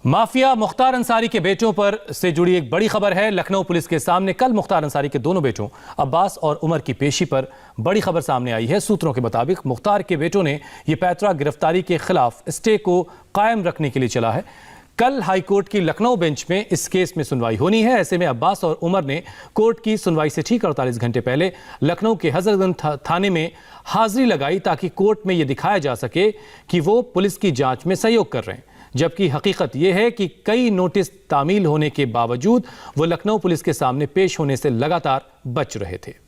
Mafia Mukhtar Ansari के बेटों पर से जुड़ी एक बड़ी खबर है। लखनऊ पुलिस के सामने कल मुख्तार अंसारी के दोनों बेटों अब्बास और उमर की पेशी पर बड़ी खबर सामने आई है। सूत्रों के मुताबिक मुख्तार के बेटों ने यह पैतरा गिरफ्तारी के खिलाफ स्टे को कायम रखने के लिए चला है। कल हाईकोर्ट की लखनऊ बेंच में इस केस में सुनवाई होनी है। ऐसे में अब्बास और उमर ने कोर्ट की सुनवाई से ठीक 48 घंटे पहले लखनऊ के हजरतगंज थाने में हाजिरी लगाई ताकि कोर्ट में यह दिखाया जा सके कि वो पुलिस की जांच में सहयोग कर रहे हैं, जबकि हकीकत यह है कि कई नोटिस तामील होने के बावजूद वो लखनऊ पुलिस के सामने पेश होने से लगातार बच रहे थे।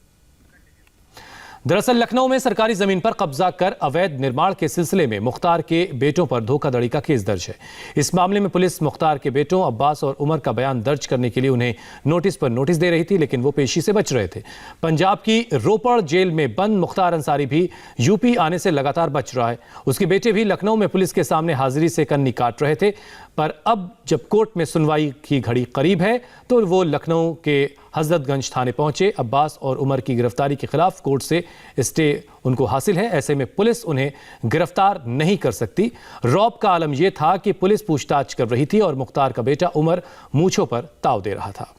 दरअसल लखनऊ में सरकारी जमीन पर कब्जा कर अवैध निर्माण के सिलसिले में मुख्तार के बेटों पर धोखाधड़ी का केस दर्ज है। इस मामले में पुलिस मुख्तार के बेटों अब्बास और उमर का बयान दर्ज करने के लिए उन्हें नोटिस पर नोटिस दे रही थी, लेकिन वो पेशी से बच रहे थे। पंजाब की रोपड़ जेल में बंद मुख्तार अंसारी भी यूपी आने से लगातार बच रहा है। उसके बेटे भी लखनऊ में पुलिस के सामने हाजिरी से कन्नी काट रहे थे, पर अब जब कोर्ट में सुनवाई की घड़ी करीब है तो वो लखनऊ के हजरतगंज थाने पहुंचे। अब्बास और उमर की गिरफ्तारी के खिलाफ कोर्ट से स्टे उनको हासिल है। ऐसे में पुलिस उन्हें गिरफ्तार नहीं कर सकती। रौब का आलम यह था कि पुलिस पूछताछ कर रही थी और मुख्तार का बेटा उमर मूंछों पर ताव दे रहा था।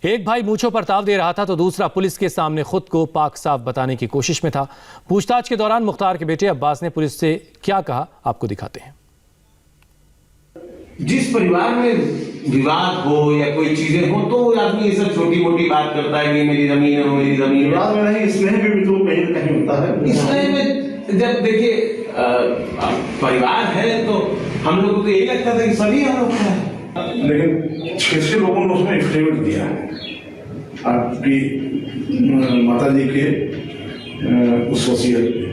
एक भाई मूंछों पर ताव दे रहा था तो दूसरा पुलिस के सामने खुद को पाक साफ बताने की कोशिश में था। पूछताछ के दौरान मुख्तार के बेटे अब्बास ने पुलिस से क्या कहा, आपको दिखाते हैं। जिस परिवार में विवाद हो या कोई चीजें हो तो आदमी ये सब छोटी मोटी बात करता है कि मेरी जमीन है, मेरी जमीन है। विवाद में नहीं, स्नेह भी तो कहीं न कहीं होता है। स्नेह में जब देखिए परिवार है तो हम लोग को तो यही लगता था कि सभी हम लोग का है, लेकिन 6 लोगों ने उसमें एफिडेविट दिया है आपकी माता जी के उस वसीयत पे।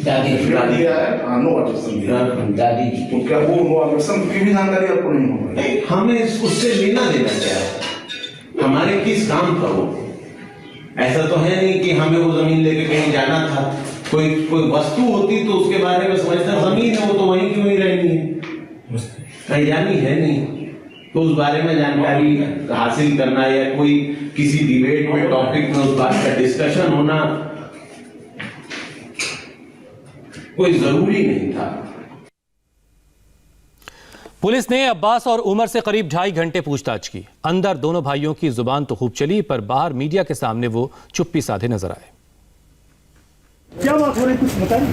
दादी दिया है, नो ऑब्जेक्शन दिया है दादी। तो क्या वो नो ऑब्जेक्शन की भी जानकारी आपको नहीं होगी? हमें उससे लेना देना क्या है, हमारे किस काम का वो? ऐसा तो है नहीं कि हमें वो जमीन लेके कहीं जाना था। कोई वस्तु होती तो उसके बारे में समझता, जमीन है वो तो वहीं की वहीं रहनी है, कहीं जानी है नहीं। तो उस बारे में जानकारी हासिल करना या कोई किसी डिबेट में टॉपिक में उस बात का डिस्कशन होना कोई जरूरी नहीं था। पुलिस ने अब्बास और उमर से करीब 2.5 घंटे पूछताछ की। अंदर दोनों भाइयों की जुबान तो खूब चली, पर बाहर मीडिया के सामने वो चुप्पी साधे नजर आए। क्या बात हो रही, कुछ बताइए।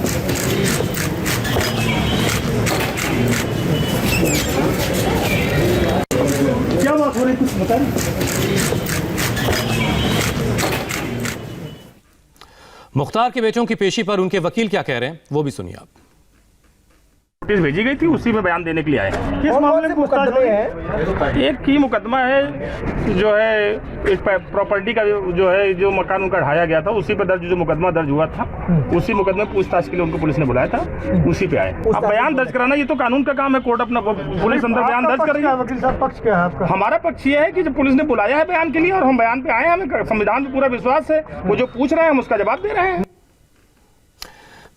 क्या बात हो रही, कुछ बताइए। मुख्तार के बेटों की पेशी पर उनके वकील क्या कह रहे हैं वो भी सुनिए आप। नोटिस भेजी गई थी, उसी में बयान देने के लिए आए। किस मामले में मुकदमे है? एक की मुकदमा है जो है एक प्रॉपर्टी का जो है जो मकान उनका ढाया गया था, उसी पर दर्ज जो मुकदमा दर्ज हुआ था, उसी मुकदमे पूछताछ के लिए उनको पुलिस ने बुलाया था, उसी पे आए। अब बयान दर्ज कराना ये तो कानून का काम है, कोर्ट अपना पुलिस अंदर बयान दर्ज कर रही है। वकील साहब पक्ष क्या है आपका? हमारा पक्ष ये है कि जब पुलिस ने बुलाया है बयान के लिए और हम बयान पे आए, हमें संविधान पे पूरा विश्वास है, वो जो पूछ रहे हैं हम उसका जवाब दे रहे हैं।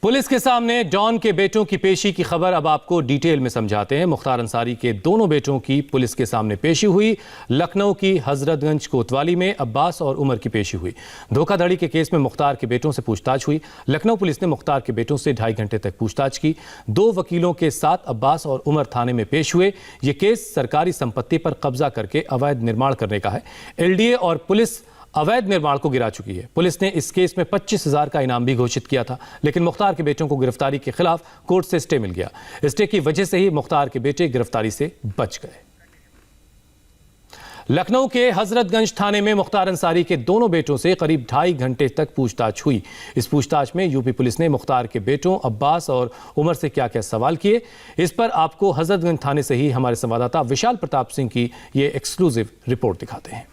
पुलिस के सामने डॉन के बेटों की पेशी की खबर अब आपको डिटेल में समझाते हैं। मुख्तार अंसारी के दोनों बेटों की पुलिस के सामने पेशी हुई। लखनऊ की हजरतगंज कोतवाली में अब्बास और उमर की पेशी हुई। धोखाधड़ी के केस में मुख्तार के बेटों से पूछताछ हुई। लखनऊ पुलिस ने मुख्तार के बेटों से 2.5 घंटे तक पूछताछ की। 2 वकीलों के साथ अब्बास और उमर थाने में पेश हुए। ये केस सरकारी संपत्ति पर कब्जा करके अवैध निर्माण करने का है। LDA और पुलिस अवैध निर्माण को गिरा चुकी है। पुलिस ने इस केस में 25,000 का इनाम भी घोषित किया था, लेकिन मुख्तार के बेटों को गिरफ्तारी के खिलाफ कोर्ट से स्टे मिल गया। स्टे की वजह से ही मुख्तार के बेटे गिरफ्तारी से बच गए। लखनऊ के हजरतगंज थाने में मुख्तार अंसारी के दोनों बेटों से करीब 2.5 घंटे तक पूछताछ हुई। इस पूछताछ में यूपी पुलिस ने मुख्तार के बेटों अब्बास और उमर से क्या क्या सवाल किए, इस पर आपको हजरतगंज थाने से ही हमारे संवाददाता विशाल प्रताप सिंह की ये एक्सक्लूसिव रिपोर्ट दिखाते हैं।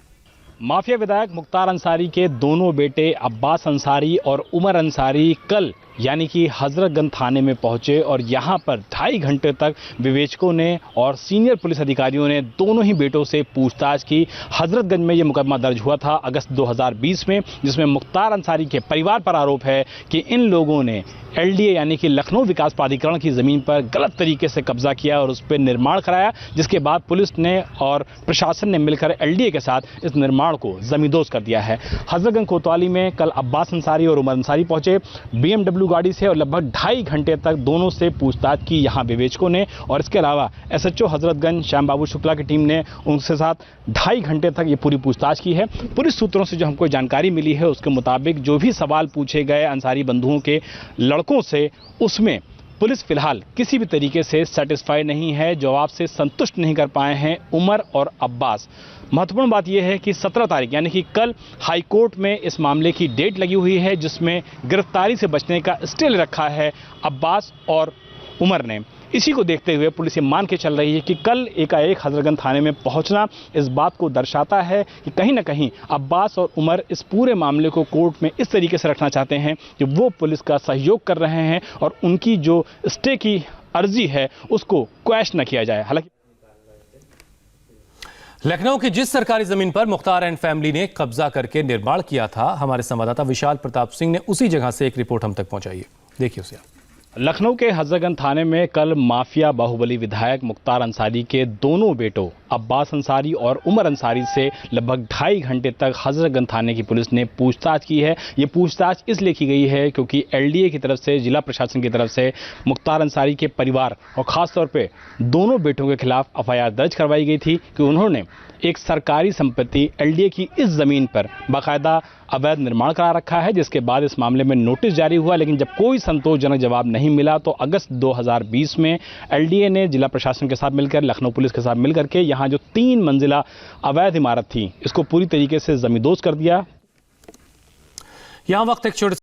माफिया विधायक मुख्तार अंसारी के दोनों बेटे अब्बास अंसारी और उमर अंसारी कल यानी कि हजरतगंज थाने में पहुंचे और यहां पर 2.5 घंटे तक विवेचकों ने और सीनियर पुलिस अधिकारियों ने दोनों ही बेटों से पूछताछ की। हजरतगंज में यह मुकदमा दर्ज हुआ था अगस्त 2020 में, जिसमें मुख्तार अंसारी के परिवार पर आरोप है कि इन लोगों ने LDA यानी कि लखनऊ विकास प्राधिकरण की ज़मीन पर गलत तरीके से कब्जा किया और उस पर निर्माण कराया, जिसके बाद पुलिस ने और प्रशासन ने मिलकर LDA के साथ इस निर्माण निर्माण को जमींदोज कर दिया है। हजरतगंज कोतवाली में कल अब्बास अंसारी और उमर अंसारी पहुंचे BMW गाड़ी से और लगभग 2.5 घंटे तक दोनों से पूछताछ की यहाँ विवेचकों ने। और इसके अलावा SHO हजरतगंज श्याम बाबू शुक्ला की टीम ने उनके साथ 2.5 घंटे तक ये पूरी पूछताछ की है। पुलिस सूत्रों से जो हमको जानकारी मिली है उसके मुताबिक जो भी सवाल पूछे गए अंसारी बंधुओं के लड़कों से, उसमें पुलिस फिलहाल किसी भी तरीके से सेटिस्फाई नहीं है, जवाब से संतुष्ट नहीं कर पाए हैं उमर और अब्बास। महत्वपूर्ण बात यह है कि 17 तारीख यानी कि कल हाई कोर्ट में इस मामले की डेट लगी हुई है, जिसमें गिरफ्तारी से बचने का स्टे रखा है अब्बास और उमर ने। इसी को देखते हुए पुलिस ये मान के चल रही है कि कल एकाएक हजरतगंज थाने में पहुंचना इस बात को दर्शाता है कि कहीं ना कहीं अब्बास और उमर इस पूरे मामले को कोर्ट में इस तरीके से रखना चाहते हैं कि वो पुलिस का सहयोग कर रहे हैं और उनकी जो स्टे की अर्जी है उसको क्वैश न किया जाए। हालांकि लखनऊ की जिस सरकारी जमीन पर मुख्तार एंड फैमिली ने कब्जा करके निर्माण किया था, हमारे संवाददाता विशाल प्रताप सिंह ने उसी जगह से एक रिपोर्ट हम तक पहुंचाई है। देखिए उसे। लखनऊ के हजरतगंज थाने में कल माफिया बाहुबली विधायक मुख्तार अंसारी के दोनों बेटों अब्बास अंसारी और उमर अंसारी से लगभग 2.5 घंटे तक हजरतगंज थाने की पुलिस ने पूछताछ की है। ये पूछताछ इसलिए की गई है क्योंकि LDA की तरफ से, जिला प्रशासन की तरफ से मुख्तार अंसारी के परिवार और ख़ासतौर पे दोनों बेटों के खिलाफ FIR दर्ज करवाई गई थी कि उन्होंने एक सरकारी संपत्ति LDA की इस ज़मीन पर बाकायदा अवैध निर्माण करा रखा है, जिसके बाद इस मामले में नोटिस जारी हुआ। लेकिन जब कोई संतोषजनक जवाब नहीं मिला तो अगस्त 2020 में LDA ने जिला प्रशासन के साथ मिलकर, लखनऊ पुलिस के साथ मिलकर के यहाँ जो 3 मंजिला अवैध इमारत थी इसको पूरी तरीके से जमींदोज कर दिया। यहाँ वक्त एक छोटे